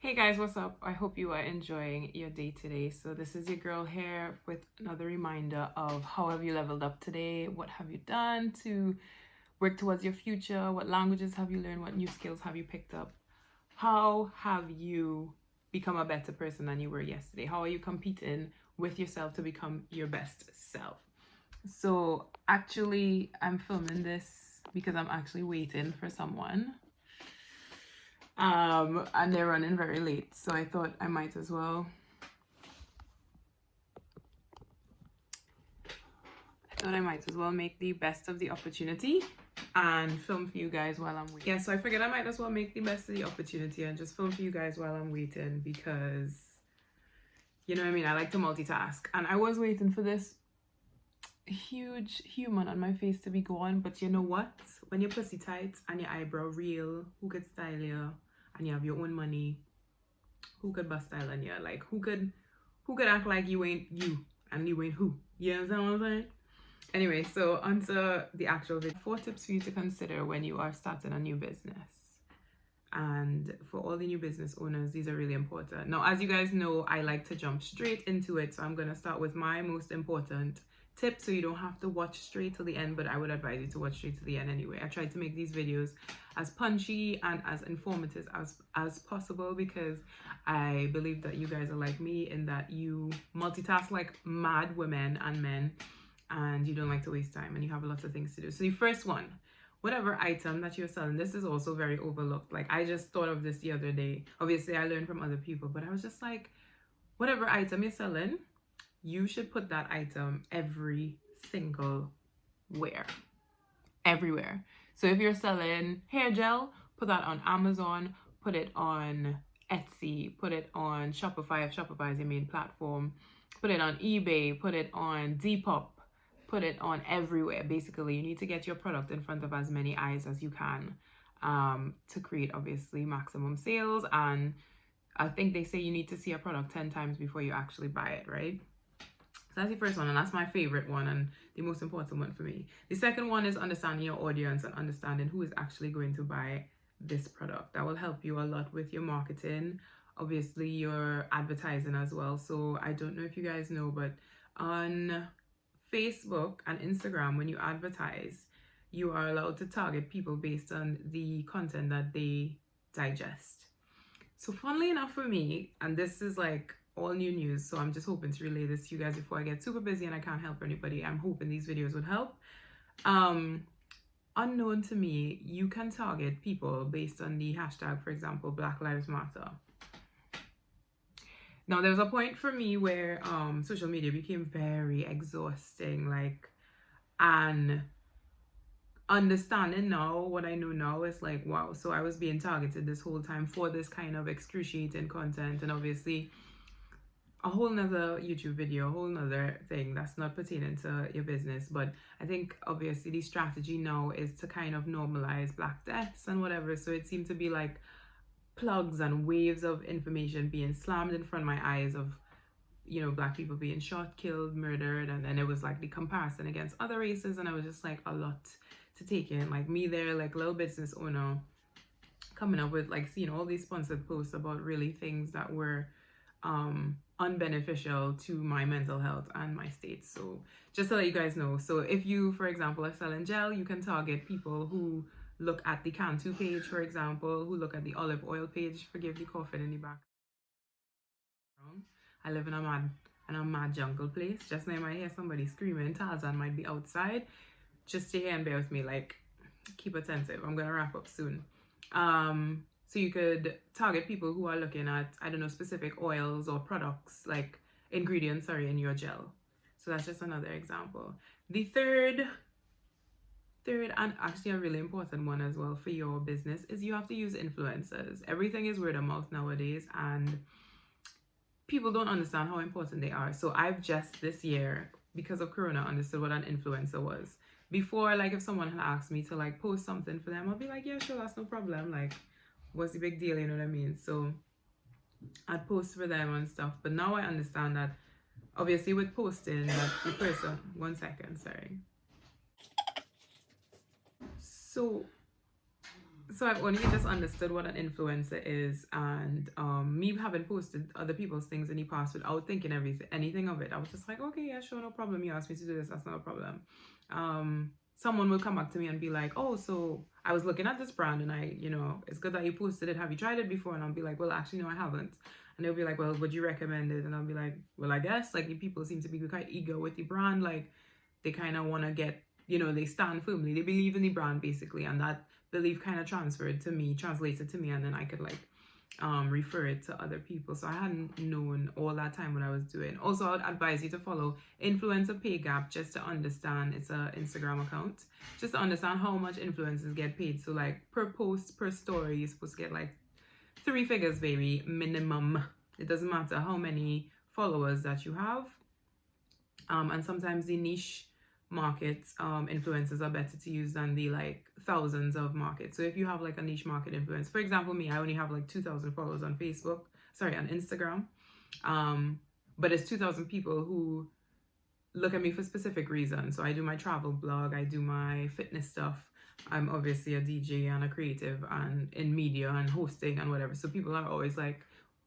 Hey guys, what's up? I hope you are enjoying your day today. So this is your girl here with another reminder of how have you leveled up today? What have you done to work towards your future? What languages have you learned? What new skills have you picked up? How have you become a better person than you were yesterday? How are you competing with yourself to become your best self? So actually, I'm filming this because I'm actually waiting for someone. And they're running very late, so I thought I might as well make the best of the opportunity and film for you guys while I'm waiting. Yeah, so I figured I might as well make the best of the opportunity and just film for you guys while I'm waiting because, you know what I mean, I like to multitask. And I was waiting for this huge human on my face to be gone, but you know what? When your pussy tight and your eyebrow real, who could style you and you have your own money, who could bust style on you? Like who could act like you ain't you and you ain't who? You understand what I'm saying? Anyway, so onto the actual video. 4 tips for you to consider when you are starting a new business. And for all the new business owners, these are really important. Now, as you guys know, I like to jump straight into it. So I'm going to start with my most important tip so you don't have to watch straight to the end, but I would advise you to watch straight to the end anyway. I tried to make these videos as punchy and as informative as possible because I believe that you guys are like me in that you multitask like mad women and men and you don't like to waste time and you have a lot of things to do. So the first one, whatever item that you're selling, this is also very overlooked. Like I just thought of this the other day. Obviously I learned from other people, but I was just like, whatever item you're selling, you should put that item every single where. Everywhere. So if you're selling hair gel, put that on Amazon, put it on Etsy, put it on Shopify if Shopify is your main platform, put it on eBay, put it on Depop, put it on everywhere. Basically, you need to get your product in front of as many eyes as you can to create obviously maximum sales. And I think they say you need to see a product 10 times before you actually buy it, right? So that's the first one, and that's my favorite one and the most important one for me. The second one is understanding your audience and understanding who is actually going to buy this product. That will help you a lot with your marketing, obviously your advertising as well. So I don't know if you guys know, but on Facebook and Instagram, when you advertise, you are allowed to target people based on the content that they digest. So funnily enough for me, and this is like all new news, so I'm just hoping to relay this to you guys before I get super busy and I can't help anybody. I'm hoping these videos would help. Unknown to me, you can target people based on the hashtag, for example, Black Lives Matter. Now, there was a point for me where social media became very exhausting, like, and understanding now what I know now is like, wow, so I was being targeted this whole time for this kind of excruciating content, and obviously a whole nother YouTube video, a whole nother thing that's not pertaining to your business. But I think obviously the strategy now is to kind of normalize Black deaths and whatever. So it seemed to be like plugs and waves of information being slammed in front of my eyes of, you know, Black people being shot, killed, murdered, and then it was like the comparison against other races, and I was just like a lot to take in. Like me there, like little business owner, coming up with like, you know, all these sponsored posts about really things that were unbeneficial to my mental health and my state. So just to let you guys know, so if you, for example, are selling gel, you can target people who look at the Cantu page, for example, who look at the olive oil page. Forgive the coughing in the back. I live in a mad jungle place. Just now I might hear somebody screaming. Tarzan might be outside. Just stay here and bear with me. Like, keep attentive. I'm gonna wrap up soon. So you could target people who are looking at, I don't know, specific oils or products, like ingredients, in your gel. So that's just another example. The third and actually a really important one as well for your business is you have to use influencers. Everything is word of mouth nowadays, and people don't understand how important they are. So I've just this year, because of Corona, understood what an influencer was. Before, like if someone had asked me to like post something for them, I'll be like, yeah, sure, that's no problem. Like, what's the big deal, you know what I mean? So I'd post for them and stuff. But now I understand that obviously with posting that the person, 1 second, sorry. So So I've only just understood what an influencer is, and me having posted other people's things in the past without thinking anything of it. I was just like, okay, yeah, sure, no problem. You asked me to do this, that's not a problem. Someone will come back to me and be like, oh, so I was looking at this brand and I, it's good that you posted it. Have you tried it before? And I'll be like, well, actually, no, I haven't. And they'll be like, well, would you recommend it? And I'll be like, well, I guess. Like, the people seem to be quite eager with the brand. Like, they kind of want to get, they stand firmly. They believe in the brand, basically. And that belief kind of translated to me, and then I could, like, refer it to other people. So I hadn't known all that time what I was doing. Also, I would advise you to follow Influencer Pay Gap just to understand. It's a Instagram account, just to understand how much influencers get paid. So, like, per post, per story, you're supposed to get like 3 figures, baby, minimum. It doesn't matter how many followers that you have. And sometimes the niche markets influencers are better to use than the like thousands of markets. So if you have like a niche market influence, for example, me, I only have like 2,000 followers on on Instagram, but it's 2,000 people who look at me for specific reasons. So I do my travel blog, I do my fitness stuff, I'm obviously a DJ and a creative and in media and hosting and whatever. So people are always like,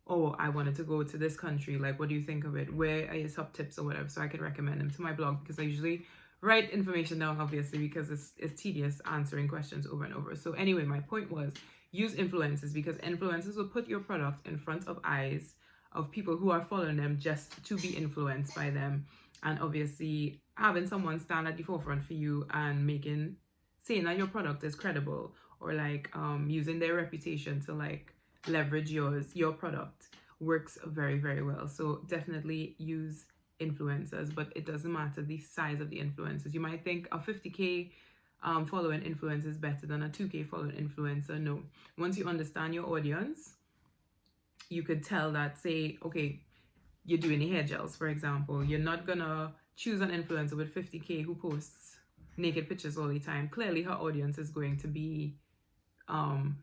oh, I wanted to go to this country, like, what do you think of it? Where are your top tips or whatever? So I could recommend them to my blog, because I usually write information down, obviously, because it's tedious answering questions over and over. So anyway, my point was, use influencers, because influencers will put your product in front of eyes of people who are following them just to be influenced by them. And obviously having someone stand at the forefront for you and saying that your product is credible, or like using their reputation to like leverage your product works very, very well. So definitely use influencers, but it doesn't matter the size of the influencers. You might think a 50k following influencer is better than a 2k following influencer. No. Once you understand your audience, you could tell that, say, okay, you're doing the hair gels, for example. You're not gonna choose an influencer with 50k who posts naked pictures all the time. Clearly her audience is going to be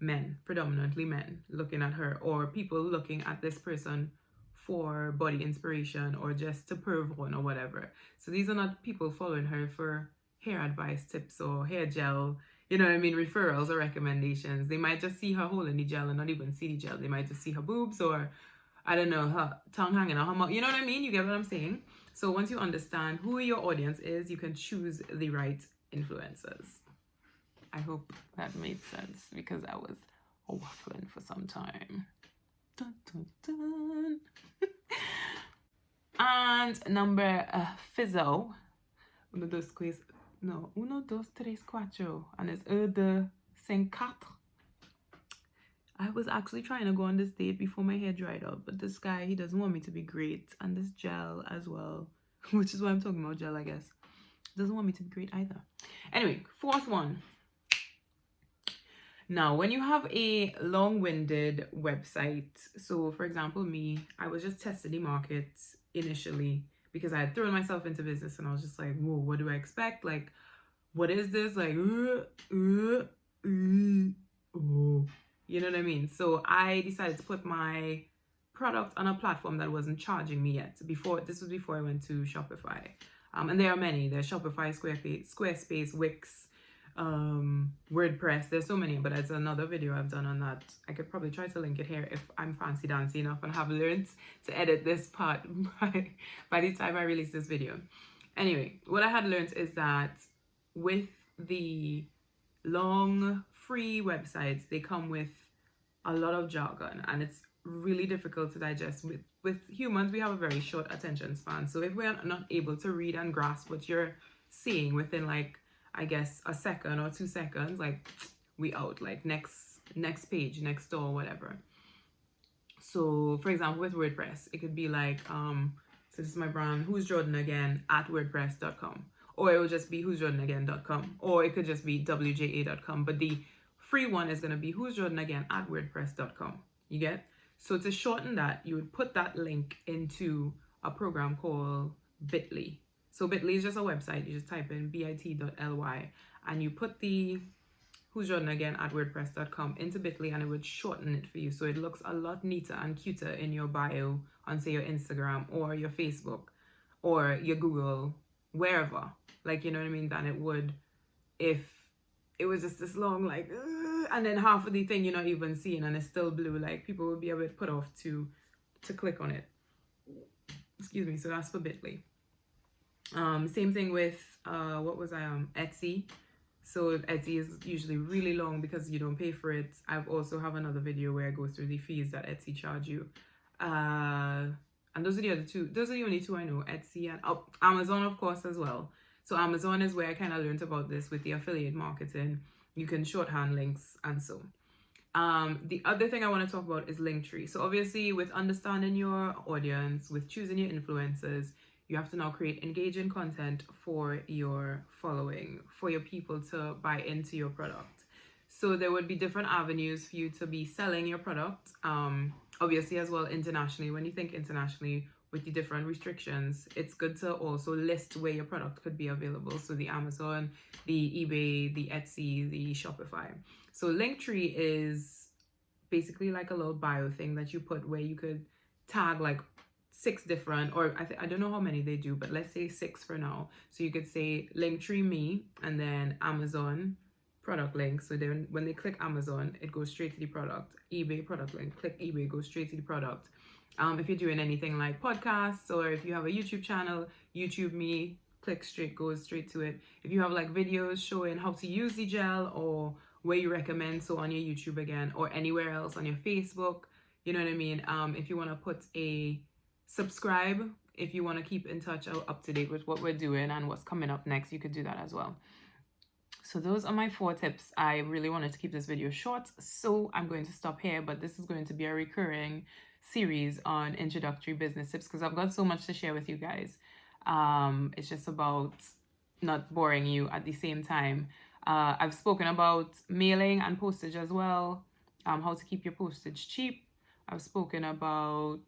men, predominantly men, looking at her, or people looking at this person for body inspiration or just to perv on or whatever. So these are not people following her for hair advice, tips, or hair gel, referrals or recommendations. They might just see her holding the gel and not even see the gel. They might just see her boobs, or I don't know, her tongue hanging out her mouth. You know what I mean? You get what I'm saying? So once you understand who your audience is, you can choose the right influencers. I hope that made sense, because I was waffling for some time. Dun, dun, dun. And number fizzo. Uno, dos, tres, cuatro. And it's de cinco. I was actually trying to go on this date before my hair dried up, but this guy, he doesn't want me to be great. And this gel as well, which is why I'm talking about gel, I guess. Doesn't want me to be great either. Anyway, 4th one. Now, when you have a long-winded website, so for example, me, I was just testing the market initially because I had thrown myself into business, and I was just like, whoa, what do I expect? Like, what is this? Like, oh, you know what I mean? So I decided to put my product on a platform that wasn't charging me yet. This was before I went to Shopify. And there are many. There's Shopify, Squarespace, Wix, WordPress. There's so many, but it's another video I've done on that. I could probably try to link it here if I'm fancy dancy enough and have learned to edit this part by the time I release this video. Anyway, what I had learned is that with the long free websites, they come with a lot of jargon, and it's really difficult to digest. With humans, we have a very short attention span. So if we're not able to read and grasp what you're seeing within, like, I guess, a second or 2 seconds, like, we out, like, next page, next door, whatever. So for example, with WordPress, it could be like, so this is my brand, Who's Jordan Again @wordpress.com, or it will just be who'sjordanagain.com, or it could just be wja.com, but the free one is going to be Who's Jordan Again @wordpress.com. You get? So to shorten that, you would put that link into a program called Bitly. So Bitly is just a website. You just type in bit.ly and you put the Who's Jordan Again @wordpress.com into Bitly, and it would shorten it for you. So it looks a lot neater and cuter in your bio on, say, your Instagram or your Facebook or your Google, wherever. Like, you know what I mean? Than it would if it was just this long, like, and then half of the thing you're not even seeing and it's still blue. Like, people will be a bit put off to click on it. Excuse me. So that's for Bitly. Same thing with Etsy. So Etsy is usually really long because you don't pay for it. I've also have another video where I go through the fees that Etsy charge you. And those are the other two. Those are the only two I know. Etsy and Amazon, of course, as well. So Amazon is where I kind of learned about this with the affiliate marketing. You can shorthand links and so. The other thing I want to talk about is Linktree. So obviously, with understanding your audience, with choosing your influencers, you have to now create engaging content for your following, for your people to buy into your product. So there would be different avenues for you to be selling your product. Obviously, as well, internationally. When you think internationally, with the different restrictions, it's good to also list where your product could be available. So the Amazon, the eBay, the Etsy, the Shopify. So Linktree is basically like a little bio thing that you put where you could tag like 6 different, or I don't know how many they do, but let's say 6 for now. So you could say Linktree me and then Amazon product link. So then when they click Amazon, it goes straight to the product. eBay product link, click eBay, goes straight to the product. If you're doing anything like podcasts, or if you have a YouTube channel, YouTube me, goes straight to it. If you have like videos showing how to use the gel or where you recommend, so on your YouTube again, or anywhere else on your Facebook, you know what I mean? If you want to put a subscribe, if you want to keep in touch or up to date with what we're doing and what's coming up next, you could do that as well. So those are my 4 tips. I really wanted to keep this video short, so I'm going to stop here, but this is going to be a recurring series on introductory business tips because I've got so much to share with you guys. It's just about not boring you at the same time. I've spoken about mailing and postage as well, how to keep your postage cheap. I've spoken about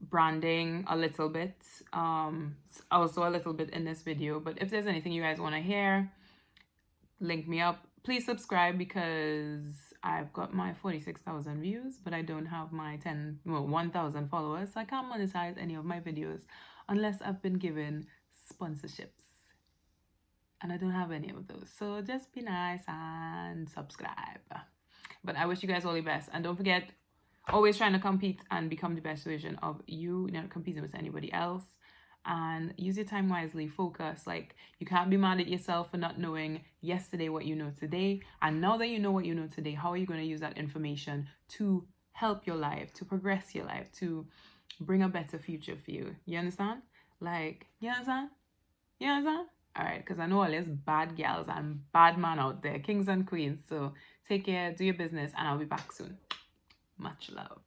branding a little bit, also a little bit in this video. But if there's anything you guys want to hear, link me up. Please subscribe because I've got my 46,000 views, but I don't have my 1,000 followers. So I can't monetize any of my videos unless I've been given sponsorships. And I don't have any of those. So just be nice and subscribe. But I wish you guys all the best. And don't forget, always trying to compete and become the best version of you, not competing with anybody else. And use your time wisely, focus. Like, you can't be mad at yourself for not knowing yesterday what you know today. And now that you know what you know today, how are you going to use that information to help your life, to progress your life, to bring a better future for you? You understand? Like, you understand? You understand? All right, because I know all these bad gals and bad men out there, kings and queens. So take care, do your business, and I'll be back soon. Much love.